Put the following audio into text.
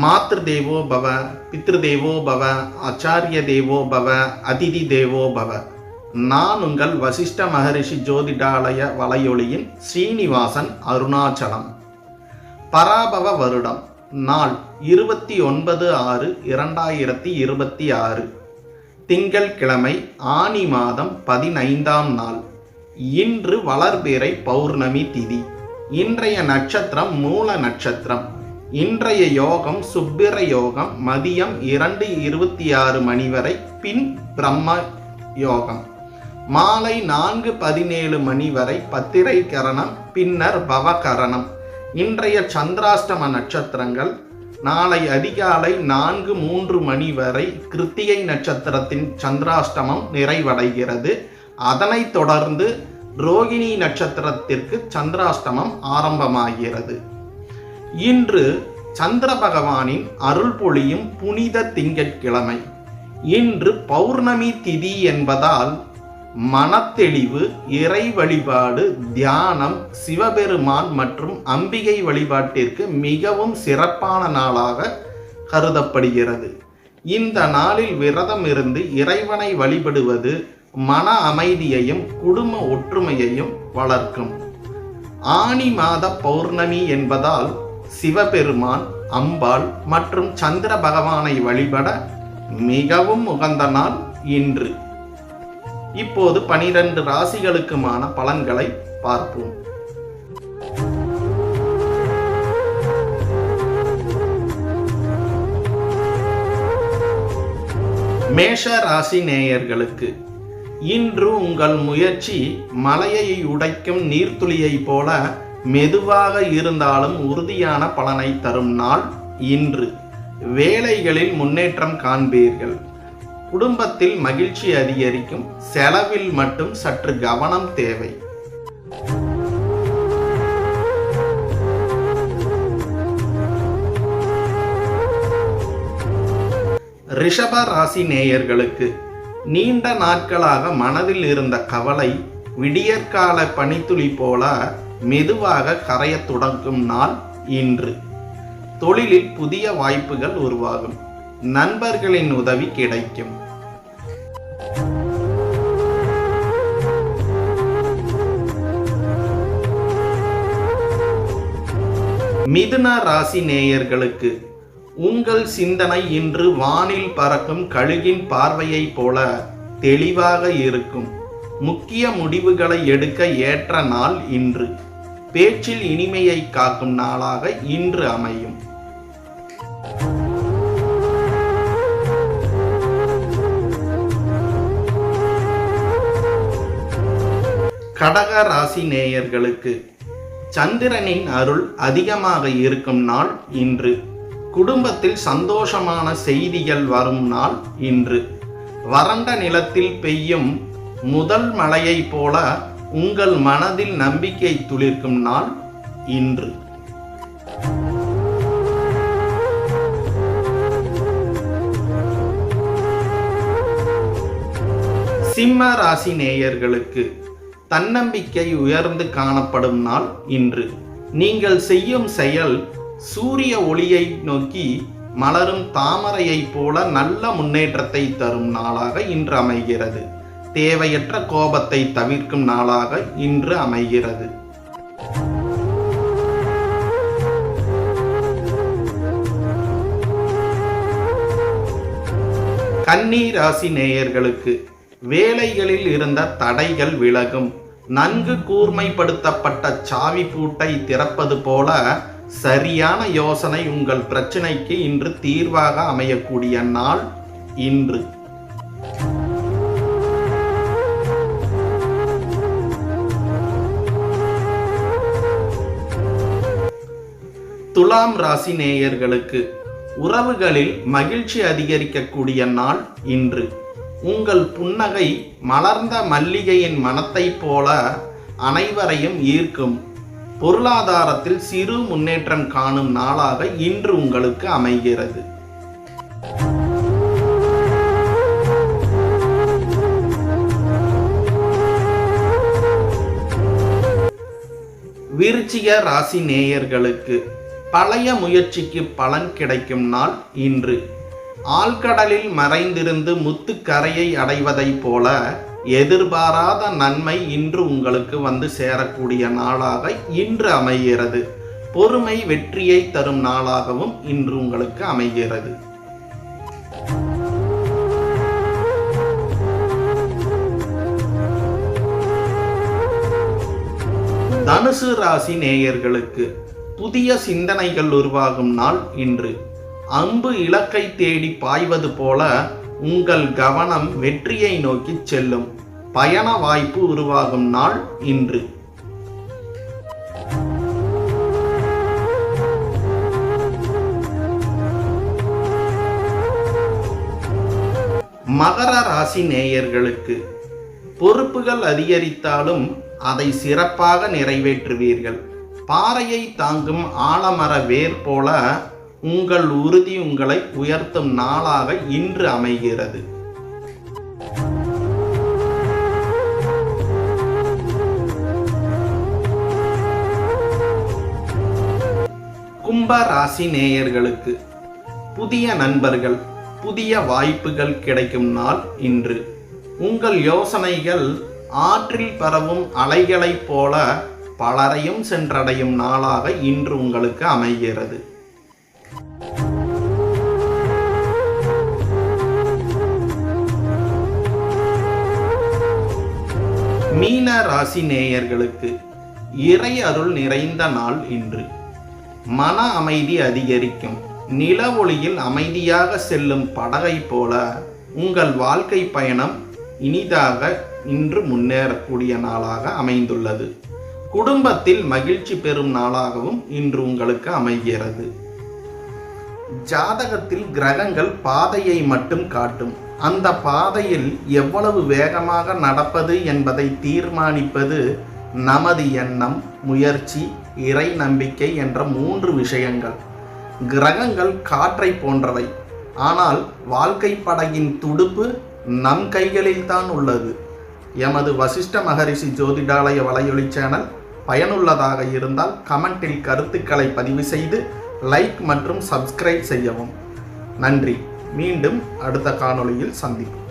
மாத்ரு தேவோ பவ, பித்ரு தேவோ பவ, ஆச்சாரிய தேவோ பவ, அதிதி தேவோ பவ. நான் உங்கள் வசிஷ்ட மகரிஷி ஜோதிடாலய வலையொலியின் ஸ்ரீனிவாசன், அருணாச்சலம். பராபவ வருடம், நாள் 29/6/2026, திங்கள் கிழமை, ஆனி மாதம் 15ஆம் நாள். இன்று வளர்பிறை பௌர்ணமி திதி. இன்றைய நட்சத்திரம் மூல நட்சத்திரம். இன்றைய யோகம் சுப்பிர யோகம். மதியம் 2:26 மணி வரை, பின் பிரம்ம யோகம். மாலை 4:17 மணி வரை பத்திரை கரணம், பின்னர் பவகரணம். இன்றைய சந்திராஷ்டம நட்சத்திரங்கள்: நாளை அதிகாலை 4:03 மணி வரை கிருத்திகை நட்சத்திரத்தின் சந்திராஷ்டமம் நிறைவடைகிறது. அதனைத் தொடர்ந்து ரோகிணி நட்சத்திரத்திற்கு சந்திராஷ்டமம் ஆரம்பமாகிறது. இன்று சந்திர பகவானின் அருள் பொழியும் புனித திங்கட்கிழமை. இன்று பௌர்ணமி திதி என்பதால் மனத்தெளிவு, இறை வழிபாடு, தியானம், சிவபெருமான் மற்றும் அம்பிகை வழிபாட்டிற்கு மிகவும் சிறப்பான நாளாக கருதப்படுகிறது. இந்த நாளில் விரதம் இருந்து இறைவனை வழிபடுவது மன அமைதியையும் குடும்ப ஒற்றுமையையும் வளர்க்கும். ஆனி மாத பௌர்ணமி என்பதால் சிவபெருமான், அம்பாள் மற்றும் சந்திர பகவானை வழிபட மிகவும் உகந்த நாள் இன்று. இப்போது 12 ராசிகளுக்குமான பலன்களை பார்ப்போம். மேஷ ராசி நேயர்களுக்கு இன்று உங்கள் முயற்சி மலையை உடைக்கும் நீர்த்துளியை போல மெதுவாக இருந்தாலும் உறுதியான பலனை தரும் நாள் இன்று. வேலைகளில் முன்னேற்றம் காண்பீர்கள். குடும்பத்தில் மகிழ்ச்சி அதிகரிக்கும். செலவில் மட்டும் சற்று கவனம் தேவை. ரிஷப ராசி நேயர்களுக்கு நீண்ட நாட்களாக மனதில் இருந்த கவலை விடியற்கால பனித்துளி போல மெதுவாக கரையத் தொடங்கும் நாள் இன்று. தொழிலில் புதிய வாய்ப்புகள் உருவாகும். நண்பர்களின் உதவி கிடைக்கும். மிதுன ராசி நேயர்களுக்கு உங்கள் சிந்தனை இன்று வானில் பறக்கும் கழுகின் பார்வையை போல தெளிவாக இருக்கும். முக்கிய முடிவுகளை எடுக்க ஏற்ற நாள் இன்று. பேச்சில் இனிமையை காக்கும் நாளாக இன்று அமையும். கடக ராசி நேயர்களுக்கு சந்திரனின் அருள் அதிகமாக இருக்கும் நாள் இன்று. குடும்பத்தில் சந்தோஷமான செய்திகள் வரும் நாள் இன்று. வறண்ட நிலத்தில் பெய்யும் முதல் மழையை போல உங்கள் மனதில் நம்பிக்கை துளிர்க்கும் நாள் இன்று. சிம்ம ராசி நேயர்களுக்கு தன்னம்பிக்கை உயர்ந்து காணப்படும் நாள் இன்று. நீங்கள் செய்யும் செயல் சூரிய ஒளியை நோக்கி மலரும் தாமரையை போல நல்ல முன்னேற்றத்தை தரும் நாளாக இன்று அமைகிறது. தேவையற்ற கோபத்தை தவிர்க்கும் நாளாக இன்று அமைகிறது. கன்னி ராசி நேயர்களுக்கு வேலைகளில் இருந்த தடைகள் விலகும். நன்கு கூர்மைப்படுத்தப்பட்ட சாவி பூட்டை திறப்பது போல சரியான யோசனை உங்கள் பிரச்சனைக்கு இன்று தீர்வாக அமையக்கூடிய நாள் இன்று. துலாம் ராசி நேயர்களுக்கு உறவுகளில் மகிழ்ச்சி அதிகரிக்கக்கூடிய நாள் இன்று. உங்கள் புன்னகை மலர்ந்த மல்லிகையின் மனத்தை போல அனைவரையும் ஈர்க்கும். பொருளாதாரத்தில் சிறு முன்னேற்றம் காணும் நாளாக இன்று உங்களுக்கு அமைகிறது. விருச்சிக ராசி நேயர்களுக்கு பழைய முயற்சிக்கு பலன் கிடைக்கும் நாள் இன்று. ஆழ்கடலில் மறைந்திருந்து முத்துக்கரையை அடைவதைப் போல எதிர்பாராத நன்மை இன்று உங்களுக்கு வந்து சேரக்கூடிய நாளாக இன்று அமைகிறது. பொறுமை வெற்றியை தரும் நாளாகவும் இன்று உங்களுக்கு அமைகிறது. தனுசு ராசி நேயர்களுக்கு புதிய சிந்தனைகள் உருவாகும் நாள் இன்று. அம்பு இலக்கை தேடி பாய்வது போல உங்கள் கவனம் வெற்றியை நோக்கி செல்லும். பயண வாய்ப்பு உருவாகும் நாள் இன்று. மகர ராசி நேயர்களுக்கு பொறுப்புகள் அதிகரித்தாலும் அதை சிறப்பாக நிறைவேற்றுவீர்கள். பாறையை தாங்கும் ஆலமர வேர் போல உங்கள் உறுதி உங்களை உயர்த்தும் நாளாக இன்று அமைகிறது. கும்ப ராசி நேயர்களுக்கு புதிய நண்பர்கள், புதிய வாய்ப்புகள் கிடைக்கும் நாள் இன்று. உங்கள் யோசனைகள் ஆற்றில் பரவும் அலைகளைப் போல பலரையும் சென்றடையும் நாளாக இன்று உங்களுக்கு அமைகிறது. மீன ராசி நேயர்களுக்கு இறை அருள் நிறைந்த நாள் இன்று. மன அமைதி அதிகரிக்கும். நில ஒளியில் அமைதியாக செல்லும் படகை போல உங்கள் வாழ்க்கை பயணம் இனிதாக இன்று முன்னேறக்கூடிய நாளாக அமைந்துள்ளது. குடும்பத்தில் மகிழ்ச்சி பெறும் நாளாகவும் இன்று உங்களுக்கு அமைகிறது. ஜாதகத்தில் கிரகங்கள் பாதையை மட்டும் காட்டும். அந்த பாதையில் எவ்வளவு வேகமாக நடப்பது என்பதை தீர்மானிப்பது நமது எண்ணம், முயற்சி, இறை நம்பிக்கை என்ற 3 விஷயங்கள். கிரகங்கள் காற்றை போன்றவை, ஆனால் வாழ்க்கை படகின் துடுப்பு நம் கைகளில் தான் உள்ளது. எமது வசிஷ்ட மகரிஷி ஜோதிடாலய வலையொலி சேனல் பயனுள்ளதாக இருந்தால் கமெண்டில் கருத்துக்களை பதிவு செய்து லைக் மற்றும் சப்ஸ்கிரைப் செய்யவும். நன்றி. மீண்டும் அடுத்த காணொளியில் சந்திப்போம்.